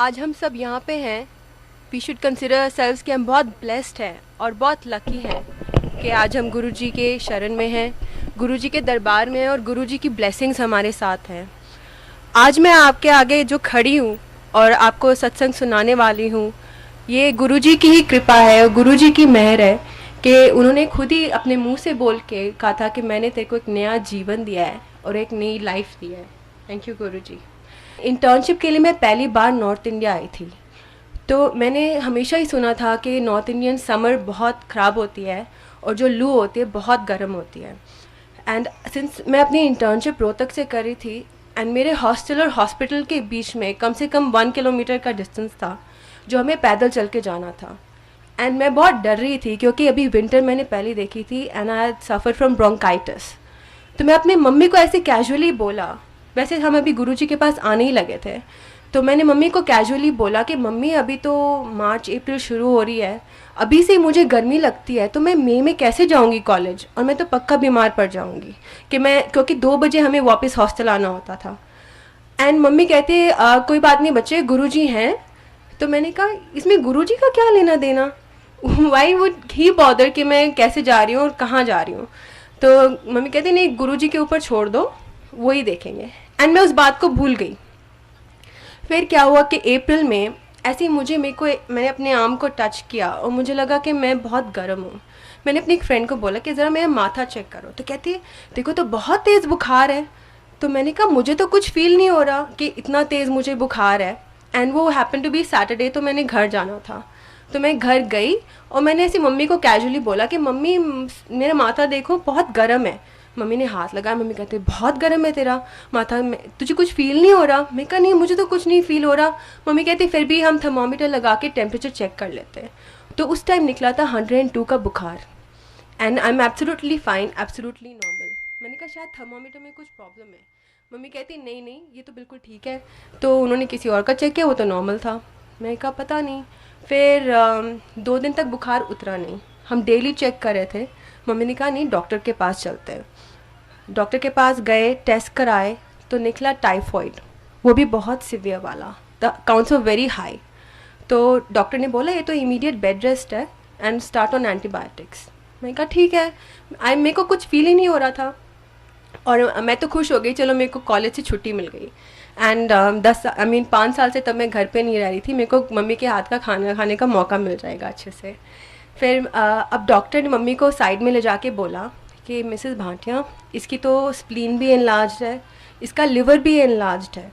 आज हम सब यहाँ पे हैं। वी शुड कंसिडर सेल्व्स कि हम बहुत ब्लेस्ड हैं और बहुत लकी हैं कि आज हम गुरुजी के शरण में हैं, गुरुजी के दरबार में हैं और गुरुजी की ब्लेसिंग्स हमारे साथ हैं। आज मैं आपके आगे जो खड़ी हूँ और आपको सत्संग सुनाने वाली हूँ, ये गुरुजी की ही कृपा है और गुरुजी की मेहर है कि उन्होंने खुद ही अपने मुंह से बोल के कहा था कि मैंने तेरे को एक नया जीवन दिया है और एक नई लाइफ दी है। Thank you Guruji. इंटर्नशिप के लिए मैं पहली बार नॉर्थ इंडिया आई थी। तो मैंने हमेशा ही सुना था कि नॉर्थ इंडियन समर बहुत ख़राब होती है और जो लू होती है बहुत गर्म होती है। एंड सिंस मैं अपनी इंटर्नशिप रोहतक से कर रही थी एंड मेरे हॉस्टल और हॉस्पिटल के बीच में कम से कम 1 किलोमीटर का डिस्टेंस था जो हमें पैदल चल के जाना था। एंड मैं बहुत डर रही थी क्योंकि अभी विंटर मैंने पहले देखी थी and I suffer from bronchitis. तो मैं अपनी मम्मी को ऐसे कैजुअली बोला, वैसे हम अभी गुरुजी के पास आने ही लगे थे, तो मैंने मम्मी को कैजुअली बोला कि मम्मी अभी तो मार्च अप्रैल शुरू हो रही है, अभी से मुझे गर्मी लगती है तो मैं मई में कैसे जाऊंगी कॉलेज और मैं तो पक्का बीमार पड़ जाऊंगी कि मैं, क्योंकि 2 बजे हमें वापस हॉस्टल आना होता था। एंड मम्मी कहती कोई बात नहीं बच्चे, गुरुजी हैं। तो मैंने कहा इसमें गुरुजी का क्या लेना देना, वाई वुड ही बॉदर कि मैं कैसे जा रही हूँ और कहाँ जा रही हूँ। तो मम्मी कहती नहीं, गुरुजी के ऊपर छोड़ दो, वो ही देखेंगे। एंड मैं उस बात को भूल गई। फिर क्या हुआ कि अप्रैल में ऐसे ही मैंने अपने आर्म को टच किया और मुझे लगा कि मैं बहुत गर्म हूँ। मैंने अपनी एक फ्रेंड को बोला कि ज़रा मेरा माथा चेक करो, तो कहती है देखो तो बहुत तेज़ बुखार है। तो मैंने कहा मुझे तो कुछ फील नहीं हो रहा कि इतना तेज़ मुझे बुखार है। एंड वो हैपन टू बी सैटरडे, तो मैंने घर जाना था। तो मैं घर गई और मैंने ऐसे मम्मी को कैजुअली बोला कि मम्मी मेरा माथा देखो बहुत गर्म है। मम्मी ने हाथ लगाया, मम्मी कहते बहुत गर्म है तेरा माथा में, तुझे कुछ फील नहीं हो रहा? मैं कहा नहीं मुझे तो कुछ नहीं फील हो रहा। मम्मी कहती फिर भी हम थर्मोमीटर लगा के टेम्परेचर चेक कर लेते हैं। तो उस टाइम निकला था 102 का बुखार and I am absolutely fine, absolutely normal. मैंने कहा शायद थर्मोमीटर में कुछ प्रॉब्लम है। मम्मी कहती नहीं नहीं ये तो बिल्कुल ठीक है। तो उन्होंने किसी और का चेक किया, वो तो नॉर्मल था। मैंने कहा पता नहीं। फिर 2 दिन तक बुखार उतरा नहीं। हम डेली चेक कर रहे थे। मम्मी ने कहा नहीं डॉक्टर के पास चलते हैं। डॉक्टर के पास गए, टेस्ट कराए तो निकला टाइफॉइड, वो भी बहुत सिवियर वाला, the counts are very high. तो डॉक्टर ने बोला ये तो इमीडिएट बेड रेस्ट है एंड स्टार्ट ऑन एंटीबायोटिक्स। मैंने कहा ठीक है। मेरे को कुछ फील ही नहीं हो रहा था और मैं तो खुश हो गई, चलो मेरे को कॉलेज से छुट्टी मिल गई। एंड 5 साल से तब मैं घर पे नहीं रह रही थी, मेरे को मम्मी के हाथ का खाना खाने का मौका मिल जाएगा अच्छे से। फिर अब डॉक्टर ने मम्मी को साइड में ले जाके बोला कि मिसेस भाटिया इसकी तो स्प्लीन भी एनलार्ज्ड है, इसका लिवर भी एनलार्ज्ड है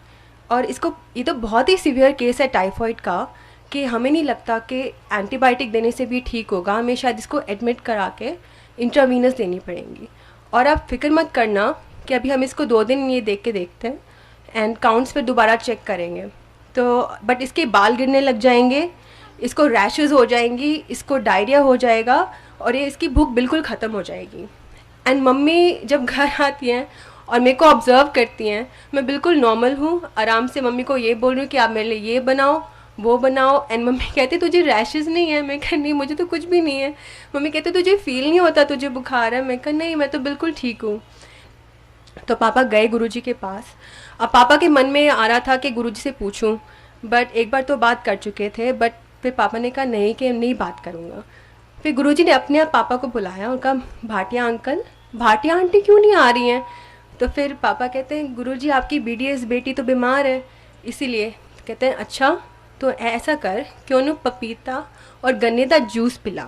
और इसको ये तो बहुत ही सीवियर केस है टाइफॉइड का कि हमें नहीं लगता कि एंटीबायोटिक देने से भी ठीक होगा, हमें शायद इसको एडमिट करा के इंट्रावीनस देनी पड़ेंगी। और आप फिक्र मत करना कि अभी हम इसको 2 दिन ये देख के देखते हैं एंड काउंट्स पे दोबारा चेक करेंगे। तो बट इसके बाल गिरने लग जाएंगे, इसको रैशेस हो जाएंगी, इसको डायरिया हो जाएगा और ये इसकी भूख बिल्कुल ख़त्म हो जाएगी। एंड मम्मी जब घर आती हैं और मेरे को ऑब्ज़र्व करती हैं, मैं बिल्कुल नॉर्मल हूँ, आराम से मम्मी को ये बोल रही हूँ कि आप मेरे लिए ये बनाओ वो बनाओ। एंड मम्मी कहती तुझे रैशेस नहीं है? मैं कहा नहीं मुझे तो कुछ भी नहीं है। मम्मी कहते तुझे फील नहीं होता तुझे बुखार है? मैं कहा नहीं मैं तो बिल्कुल ठीक हूँ। तो पापा गए गुरुजी के पास। अब पापा के मन में आ रहा था कि गुरुजी से पूछूं, बट एक बार तो बात कर चुके थे। बट फिर पापा ने कहा नहीं कि नहीं बात करूँगा। फिर गुरुजी ने अपने आप पापा को बुलाया और कहा भाटिया अंकल, भाटिया आंटी क्यों नहीं आ रही हैं? तो फिर पापा कहते हैं गुरुजी आपकी बीडीएस बेटी तो बीमार है इसीलिए। कहते हैं अच्छा तो ऐसा कर क्यों न पपीता और गन्ने का जूस पिला।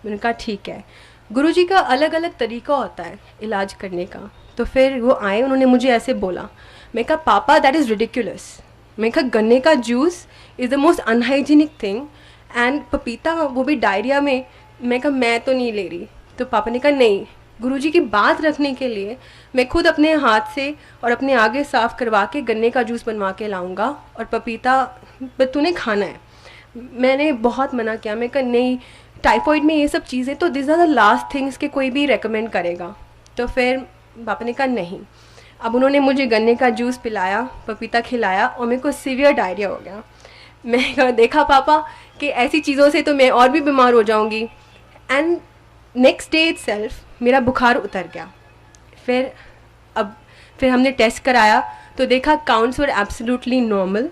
मैंने कहा ठीक है। गुरुजी का अलग अलग तरीका होता है इलाज करने का। तो फिर वो आए, उन्होंने मुझे ऐसे बोला। मैं कहा पापा दैट इज़ रिडिकुलस। मैं कहा गन्ने का juice is the most unhygienic thing and पपीता वो भी डायरिया में। मैं कहा मैं तो नहीं ले रही। तो पापा ने कहा नहीं, गुरुजी की बात रखने के लिए मैं खुद अपने हाथ से और अपने आगे साफ़ करवा के गन्ने का जूस बनवा के लाऊंगा और पपीता तूने खाना है। मैंने बहुत मना किया। मैं कहा नहीं, टाइफॉइड में ये सब चीज़ें तो this are the last things के कोई भी रेकमेंड करेगा। तो फिर पापा ने कहा नहीं। अब उन्होंने मुझे गन्ने का जूस पिलाया, पपीता खिलाया और मेरे को सीवियर डायरिया हो गया। मैं कहा देखा पापा कि ऐसी चीज़ों से तो मैं और भी बीमार हो जाऊंगी। एंड नेक्स्ट डे इटसेल्फ मेरा बुखार उतर गया। फिर अब फिर हमने टेस्ट कराया तो देखा counts were absolutely normal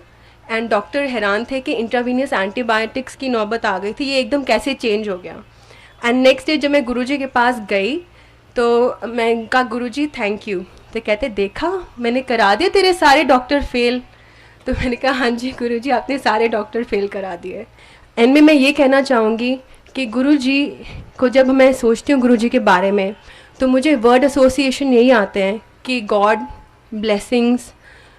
and doctor हैरान थे कि इंट्रावीनियस एंटीबायोटिक्स की नौबत आ गई थी, ये एकदम कैसे चेंज हो गया। एंड नेक्स्ट डे जब मैं गुरुजी के पास गई तो मैं कहा गुरुजी थैंक यू, तो कहते देखा मैंने करा दिए तेरे सारे डॉक्टर फेल। तो मैंने कहा हाँ जी गुरुजी आपने सारे डॉक्टर फेल करा दिए। एंड में मैं ये कहना चाहूँगी कि गुरुजी को जब मैं सोचती हूँ गुरुजी के बारे में तो मुझे वर्ड एसोसिएशन यही आते हैं कि God, blessings,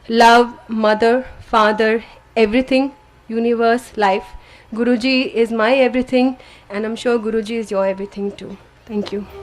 love, mother, father, everything, universe, life. Guruji is my everything and I'm sure Guruji is your everything too. Thank you.